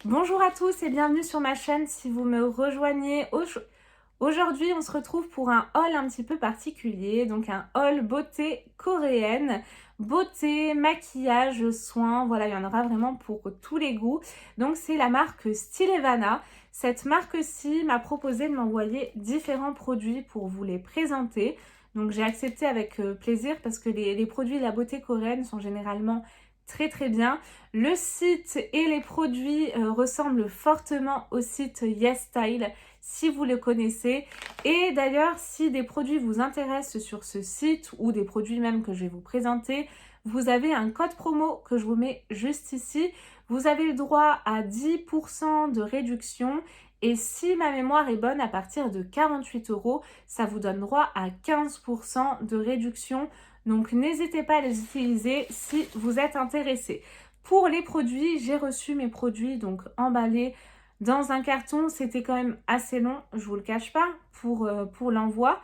Bonjour à tous et bienvenue sur ma chaîne si vous me rejoignez. Aujourd'hui, on se retrouve pour un haul un petit peu particulier, donc un haul beauté coréenne. Beauté, maquillage, soins, voilà, il y en aura vraiment pour tous les goûts. Donc c'est la marque Stylevana. Cette marque-ci m'a proposé de m'envoyer différents produits pour vous les présenter. Donc j'ai accepté avec plaisir parce que les produits de la beauté coréenne sont généralement très bien. Le site et les produits ressemblent fortement au site YesStyle si vous le connaissez. Et d'ailleurs, si des produits vous intéressent sur ce site ou des produits même que je vais vous présenter, vous avez un code promo que je vous mets juste ici. Vous avez le droit à 10% de réduction. Et si ma mémoire est bonne, à partir de 48 €, ça vous donne droit à 15% de réduction. Donc n'hésitez pas à les utiliser si vous êtes intéressé. Pour les produits, j'ai reçu mes produits donc emballés dans un carton. C'était quand même assez long, je vous le cache pas, pour l'envoi.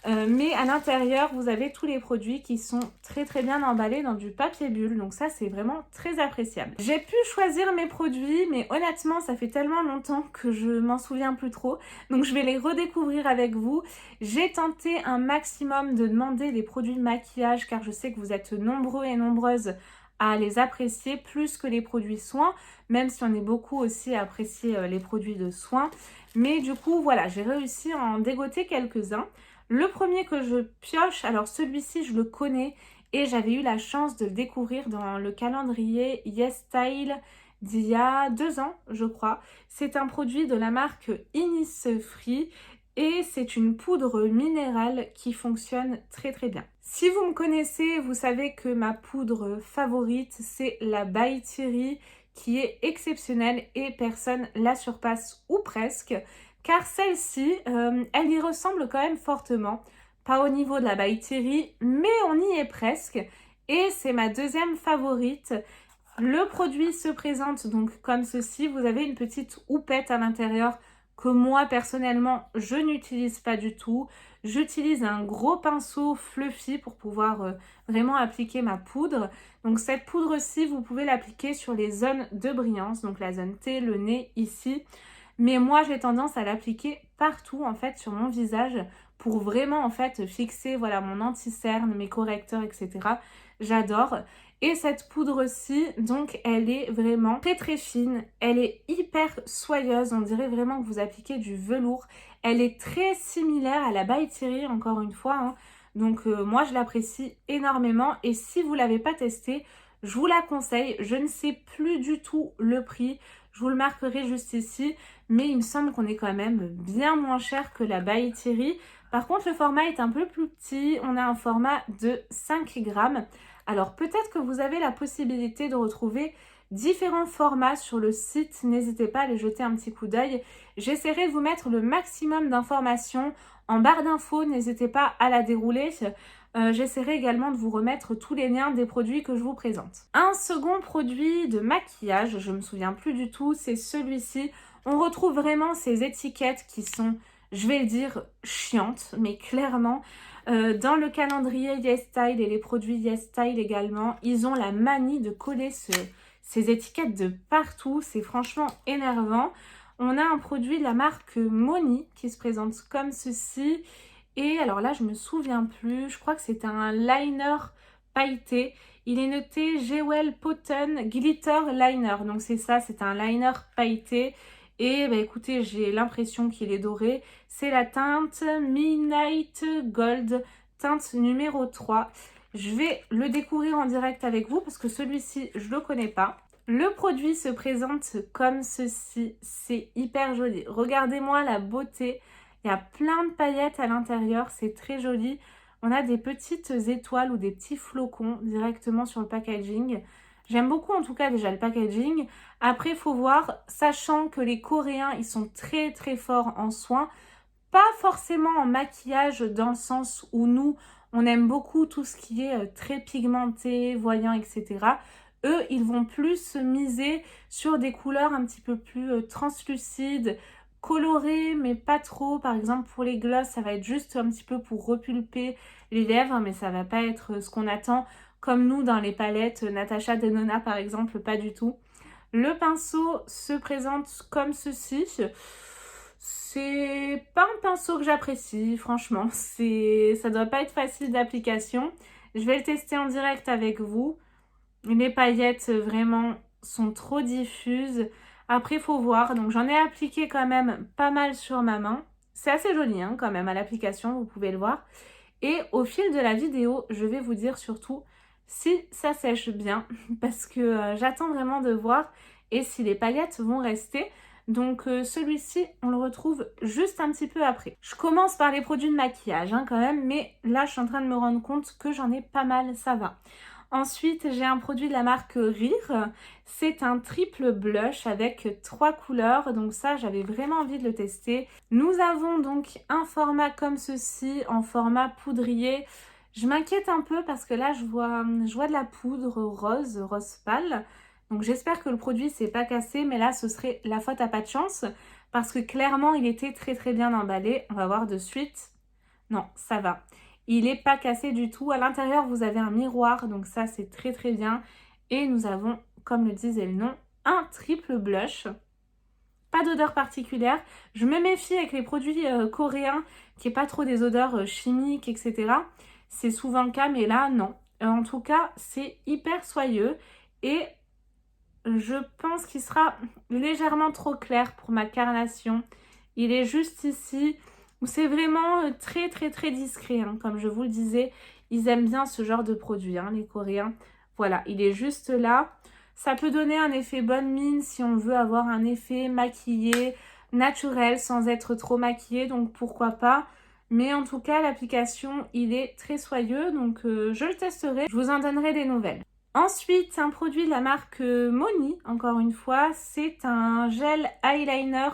Mais à l'intérieur, vous avez tous les produits qui sont très bien emballés dans du papier bulle. Donc ça, c'est vraiment très appréciable. J'ai pu choisir mes produits, mais honnêtement, ça fait tellement longtemps que je m'en souviens plus trop. Donc je vais les redécouvrir avec vous. J'ai tenté un maximum de demander des produits de maquillage, car je sais que vous êtes nombreux et nombreuses à les apprécier plus que les produits soins, même si on est beaucoup aussi à apprécier les produits de soins. Mais du coup, voilà, j'ai réussi à en dégoter quelques-uns. Le premier que je pioche, alors celui-ci je le connais et j'avais eu la chance de le découvrir dans le calendrier YesStyle d'il y a 2 ans, je crois. C'est un produit de la marque Innisfree et c'est une poudre minérale qui fonctionne très bien. Si vous me connaissez, vous savez que ma poudre favorite, c'est la By Thierry qui est exceptionnelle et personne la surpasse ou presque. Car celle-ci, elle y ressemble quand même fortement. Pas au niveau de la By Thierry, mais on y est presque. Et c'est ma deuxième favorite. Le produit se présente donc comme ceci. Vous avez une petite houppette à l'intérieur que moi, personnellement, je n'utilise pas du tout. J'utilise un gros pinceau fluffy pour pouvoir vraiment appliquer ma poudre. Donc cette poudre-ci, vous pouvez l'appliquer sur les zones de brillance, donc la zone T, le nez, ici. Mais moi, j'ai tendance à l'appliquer partout, en fait, sur mon visage pour vraiment, en fait, fixer, voilà, mon anti-cerne, mes correcteurs, etc. J'adore. Et cette poudre-ci, donc, elle est vraiment très fine. Elle est hyper soyeuse. On dirait vraiment que vous appliquez du velours. Elle est très similaire à la By Thierry, encore une fois, hein. Donc, moi, je l'apprécie énormément. Et si vous ne l'avez pas testée, je vous la conseille. Je ne sais plus du tout le prix. Je vous le marquerai juste ici. Mais il me semble qu'on est quand même bien moins cher que la By Thierry. Par contre, le format est un peu plus petit. On a un format de 5 grammes. Alors, peut-être que vous avez la possibilité de retrouver différents formats sur le site. N'hésitez pas à aller jeter un petit coup d'œil. J'essaierai de vous mettre le maximum d'informations en barre d'infos. N'hésitez pas à la dérouler. J'essaierai également de vous remettre tous les liens des produits que je vous présente. Un second produit de maquillage, je ne me souviens plus du tout, c'est celui-ci. On retrouve vraiment ces étiquettes qui sont, je vais le dire, chiantes, mais clairement. Dans le calendrier YesStyle et les produits YesStyle également, ils ont la manie de coller ces étiquettes de partout. C'est franchement énervant. On a un produit de la marque Moni qui se présente comme ceci. Et alors là, je me souviens plus. Je crois que c'est un liner pailleté. Il est noté Jewel Poton Glitter Liner. Donc c'est ça, c'est un liner pailleté. Et bah écoutez, j'ai l'impression qu'il est doré. C'est la teinte Midnight Gold, teinte numéro 3. Je vais le découvrir en direct avec vous parce que celui-ci, je ne le connais pas. Le produit se présente comme ceci. C'est hyper joli. Regardez-moi la beauté. Il y a plein de paillettes à l'intérieur. C'est très joli. On a des petites étoiles ou des petits flocons directement sur le packaging. J'aime beaucoup en tout cas déjà le packaging. Après, il faut voir, sachant que les Coréens, ils sont très forts en soins. Pas forcément en maquillage dans le sens où nous, on aime beaucoup tout ce qui est très pigmenté, voyant, etc. Eux, ils vont plus miser sur des couleurs un petit peu plus translucides, colorées, mais pas trop. Par exemple, pour les gloss, ça va être juste un petit peu pour repulper les lèvres, mais ça va pas être ce qu'on attend comme nous dans les palettes Natasha Denona par exemple, pas du tout. Le pinceau se présente comme ceci. C'est pas un pinceau que j'apprécie, franchement. Ça doit pas être facile d'application. Je vais le tester en direct avec vous. Les paillettes vraiment sont trop diffuses. Après, il faut voir. Donc, j'en ai appliqué quand même pas mal sur ma main. C'est assez joli hein, quand même à l'application, vous pouvez le voir. Et au fil de la vidéo, je vais vous dire surtout si ça sèche bien parce que j'attends vraiment de voir et si les paillettes vont rester. Donc celui-ci, on le retrouve juste un petit peu après. Je commence par les produits de maquillage hein, quand même, mais là je suis en train de me rendre compte que j'en ai pas mal, ça va. Ensuite, j'ai un produit de la marque Rire. C'est un triple blush avec 3 couleurs. Donc ça, j'avais vraiment envie de le tester. Nous avons donc un format comme ceci, en format poudrier. Je m'inquiète un peu parce que là, je vois de la poudre rose pâle. Donc j'espère que le produit s'est pas cassé, mais là, ce serait la faute à pas de chance. Parce que clairement, il était très bien emballé. On va voir de suite. Non, ça va. Il n'est pas cassé du tout. À l'intérieur, vous avez un miroir, donc ça, c'est très bien. Et nous avons, comme le disait le nom, un triple blush. Pas d'odeur particulière. Je me méfie avec les produits coréens, qui n'est pas trop des odeurs chimiques, etc. C'est souvent le cas, mais là, non. En tout cas, c'est hyper soyeux. Et je pense qu'il sera légèrement trop clair pour ma carnation. Il est juste ici où c'est vraiment très discret. Hein. Comme je vous le disais, ils aiment bien ce genre de produit, hein, les Coréens. Voilà, il est juste là. Ça peut donner un effet bonne mine si on veut avoir un effet maquillé, naturel, sans être trop maquillé. Donc pourquoi pas. Mais en tout cas, l'application, il est très soyeux. Donc je le testerai. Je vous en donnerai des nouvelles. Ensuite, un produit de la marque Moni, encore une fois, c'est un gel eyeliner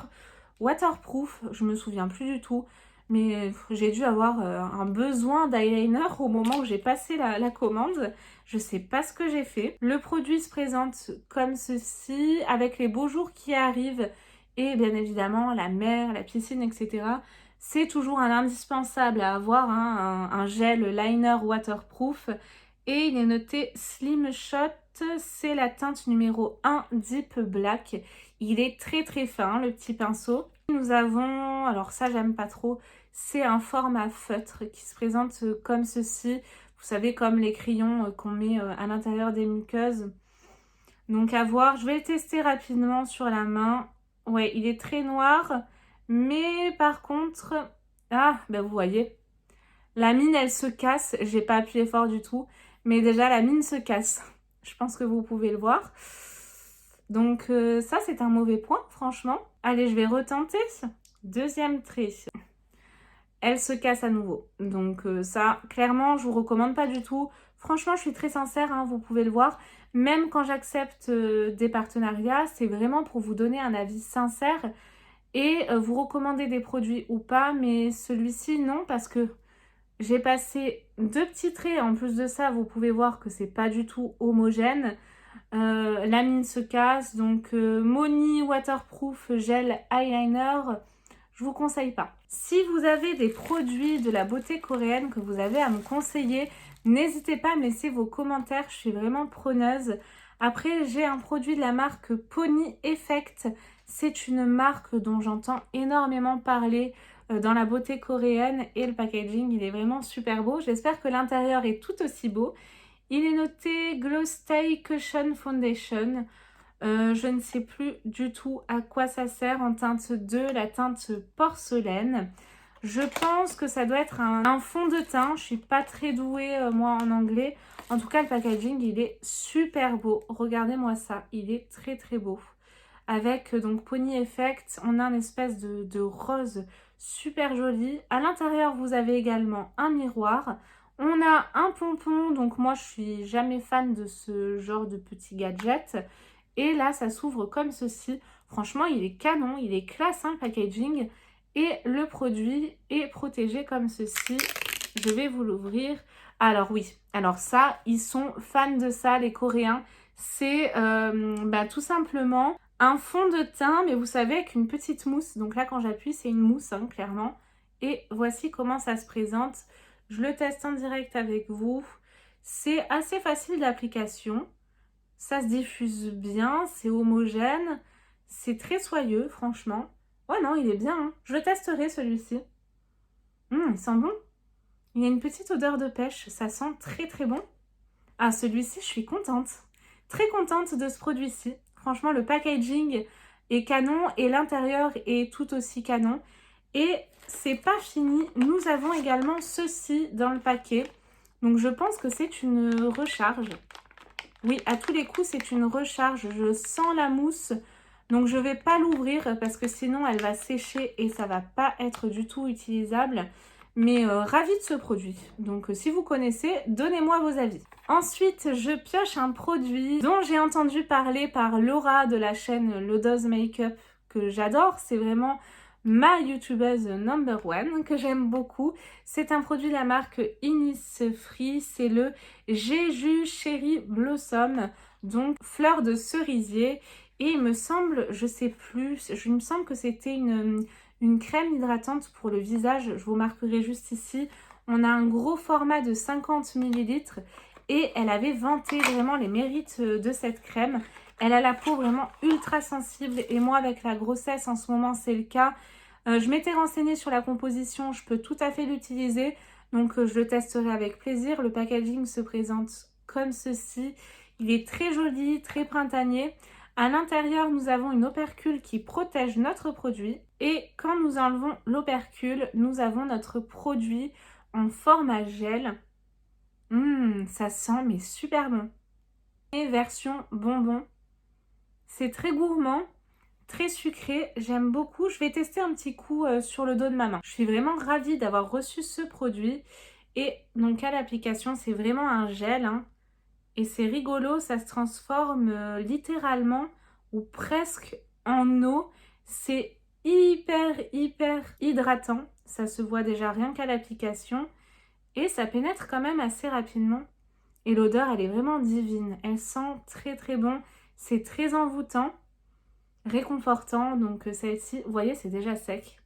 waterproof. Je me souviens plus du tout, mais j'ai dû avoir un besoin d'eyeliner au moment où j'ai passé la commande. Je sais pas ce que j'ai fait. Le produit se présente comme ceci, avec les beaux jours qui arrivent et bien évidemment la mer, la piscine, etc. C'est toujours un indispensable à avoir, hein, un gel liner waterproof. Et il est noté Slim Shot, c'est la teinte numéro 1 Deep Black. Il est très fin, le petit pinceau. Nous avons, alors ça j'aime pas trop, c'est un format feutre qui se présente comme ceci. Vous savez, comme les crayons qu'on met à l'intérieur des muqueuses. Donc à voir, je vais le tester rapidement sur la main. Ouais, il est très noir, mais par contre, ah, ben vous voyez, la mine elle se casse, j'ai pas appuyé fort du tout. Mais déjà, la mine se casse. Je pense que vous pouvez le voir. Donc ça, c'est un mauvais point, franchement. Allez, je vais retenter. Deuxième trait. Elle se casse à nouveau. Donc ça, clairement, je vous recommande pas du tout. Franchement, je suis très sincère, hein, vous pouvez le voir. Même quand j'accepte des partenariats, c'est vraiment pour vous donner un avis sincère et vous recommander des produits ou pas. Mais celui-ci, non, parce que j'ai passé 2 petits traits. En plus de ça, vous pouvez voir que c'est pas du tout homogène. La mine se casse. Donc, Moni Waterproof Gel Eyeliner, je vous conseille pas. Si vous avez des produits de la beauté coréenne que vous avez à me conseiller, n'hésitez pas à me laisser vos commentaires. Je suis vraiment preneuse. Après, j'ai un produit de la marque Pony Effect. C'est une marque dont j'entends énormément parler dans la beauté coréenne et le packaging, il est vraiment super beau. J'espère que l'intérieur est tout aussi beau. Il est noté Glow Stay Cushion Foundation. Je ne sais plus du tout à quoi ça sert en teinte 2, la teinte porcelaine. Je pense que ça doit être un fond de teint. Je suis pas très douée moi en anglais. En tout cas, le packaging, il est super beau. Regardez-moi ça, il est très beau. Avec donc Pony Effect, on a une espèce de rose super joli. À l'intérieur, vous avez également un miroir. On a un pompon, donc moi je suis jamais fan de ce genre de petit gadget. Et là, ça s'ouvre comme ceci. Franchement, il est canon, il est classe, hein, le packaging. Et le produit est protégé comme ceci. Je vais vous l'ouvrir. Alors oui, alors ça, ils sont fans de ça, les Coréens. C'est tout simplement un fond de teint, mais vous savez, avec une petite mousse. Donc là, quand j'appuie, c'est une mousse, hein, clairement. Et voici comment ça se présente. Je le teste en direct avec vous. C'est assez facile d'application. Ça se diffuse bien, c'est homogène, c'est très soyeux, franchement. Ouais, non, il est bien, hein. Je le testerai celui-ci. Il sent bon. Il y a une petite odeur de pêche, ça sent très très bon. Ah, celui-ci, je suis contente. Très contente de ce produit-ci. Franchement, le packaging est canon et l'intérieur est tout aussi canon. Et c'est pas fini, nous avons également ceci dans le paquet. Donc je pense que c'est une recharge. Oui, à tous les coups, c'est une recharge. Je sens la mousse. Donc je vais pas l'ouvrir parce que sinon elle va sécher et ça va pas être du tout utilisable. Mais ravie de ce produit. Donc si vous connaissez, donnez-moi vos avis. Ensuite, je pioche un produit dont j'ai entendu parler par Laura de la chaîne Lodoz Makeup que j'adore. C'est vraiment ma youtubeuse number one que j'aime beaucoup. C'est un produit de la marque Innisfree. C'est le Jeju Cherry Blossom, donc fleur de cerisier. Et il me semble, je sais plus, il me semble que c'était une crème hydratante pour le visage. Je vous marquerai juste ici. On a un gros format de 50 ml et elle avait vanté vraiment les mérites de cette crème. Elle a la peau vraiment ultra sensible et moi avec la grossesse en ce moment c'est le cas. Je m'étais renseignée sur la composition, je peux tout à fait l'utiliser. Donc je le testerai avec plaisir. Le packaging se présente comme ceci. Il est très joli, très printanier. À l'intérieur, nous avons une opercule qui protège notre produit. Et quand nous enlevons l'opercule, nous avons notre produit en format gel. Ça sent mais super bon. Et version bonbon. C'est très gourmand, très sucré. J'aime beaucoup. Je vais tester un petit coup sur le dos de ma main. Je suis vraiment ravie d'avoir reçu ce produit. Et donc à l'application, c'est vraiment un gel, hein. Et c'est rigolo, ça se transforme littéralement ou presque en eau. C'est hyper hydratant. Ça se voit déjà rien qu'à l'application. Et ça pénètre quand même assez rapidement. Et l'odeur, elle est vraiment divine. Elle sent très très bon. C'est très envoûtant, réconfortant. Donc celle-ci, vous voyez, c'est déjà sec.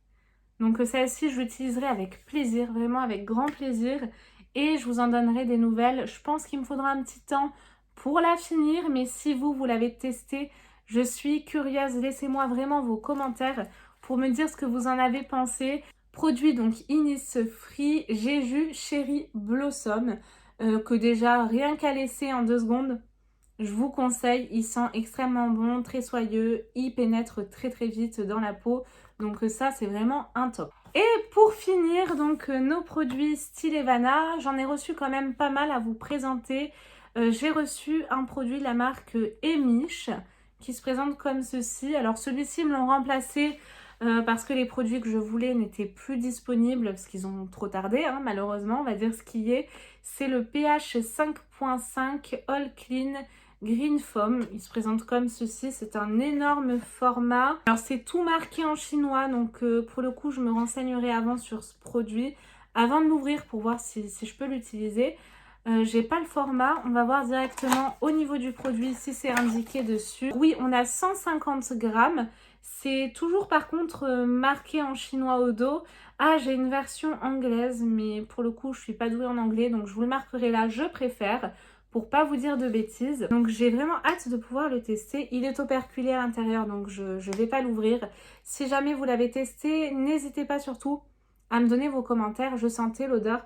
Donc celle-ci, je l'utiliserai avec plaisir, vraiment avec grand plaisir. Et je vous en donnerai des nouvelles. Je pense qu'il me faudra un petit temps pour la finir. Mais si vous l'avez testé, je suis curieuse. Laissez-moi vraiment vos commentaires pour me dire ce que vous en avez pensé. Produit donc Innisfree Jeju Cherry Blossom. Que déjà, rien qu'à laisser en 2 secondes, je vous conseille. Il sent extrêmement bon, très soyeux. Il pénètre très très vite dans la peau. Donc ça, c'est vraiment un top. Et pour finir, donc nos produits style Evana, j'en ai reçu quand même pas mal à vous présenter. J'ai reçu un produit de la marque Emish qui se présente comme ceci. Alors celui-ci me l'ont remplacé parce que les produits que je voulais n'étaient plus disponibles parce qu'ils ont trop tardé, hein, malheureusement, on va dire ce qui est. C'est le pH 5.5 All Clean Green Foam. Il se présente comme ceci, c'est un énorme format. Alors c'est tout marqué en chinois, donc pour le coup je me renseignerai avant sur ce produit, avant de l'ouvrir pour voir si je peux l'utiliser. J'ai pas le format, on va voir directement au niveau du produit si c'est indiqué dessus. Oui, on a 150 grammes. C'est toujours par contre marqué en chinois au dos. Ah, j'ai une version anglaise, mais pour le coup, je suis pas douée en anglais, donc je vous le marquerai là, je préfère, pour pas vous dire de bêtises. Donc j'ai vraiment hâte de pouvoir le tester. Il est operculé à l'intérieur, donc je vais pas l'ouvrir. Si jamais vous l'avez testé, n'hésitez pas surtout à me donner vos commentaires. Je sentais l'odeur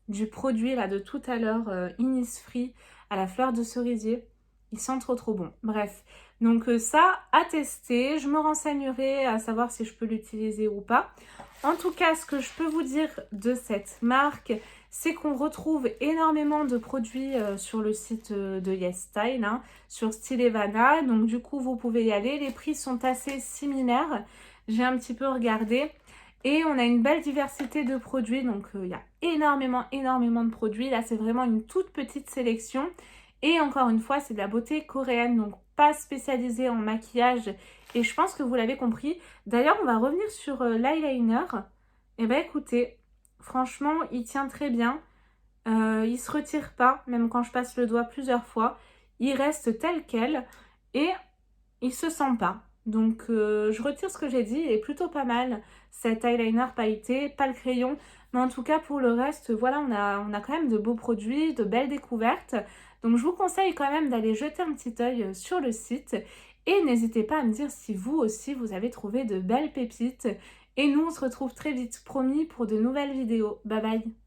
du produit là de tout à l'heure, Innisfree à la fleur de cerisier. Il sent trop bon. Bref, donc ça à tester. Je me renseignerai à savoir si je peux l'utiliser ou pas. En tout cas, ce que je peux vous dire de cette marque, c'est qu'on retrouve énormément de produits sur le site de YesStyle, hein, sur Style Evana. Donc du coup, vous pouvez y aller. Les prix sont assez similaires. J'ai un petit peu regardé. Et on a une belle diversité de produits, donc il y a énormément de produits. Là, c'est vraiment une toute petite sélection. Et encore une fois, c'est de la beauté coréenne, donc pas spécialisée en maquillage. Et je pense que vous l'avez compris. D'ailleurs, on va revenir sur l'eyeliner. Et ben écoutez, franchement, il tient très bien. Il se retire pas, même quand je passe le doigt plusieurs fois. Il reste tel quel et il se sent pas. Donc je retire ce que j'ai dit, il est plutôt pas mal cet eyeliner pailleté, pas le crayon, mais en tout cas pour le reste, voilà, on a quand même de beaux produits, de belles découvertes. Donc je vous conseille quand même d'aller jeter un petit œil sur le site et n'hésitez pas à me dire si vous aussi vous avez trouvé de belles pépites. Et nous on se retrouve très vite, promis, pour de nouvelles vidéos. Bye bye!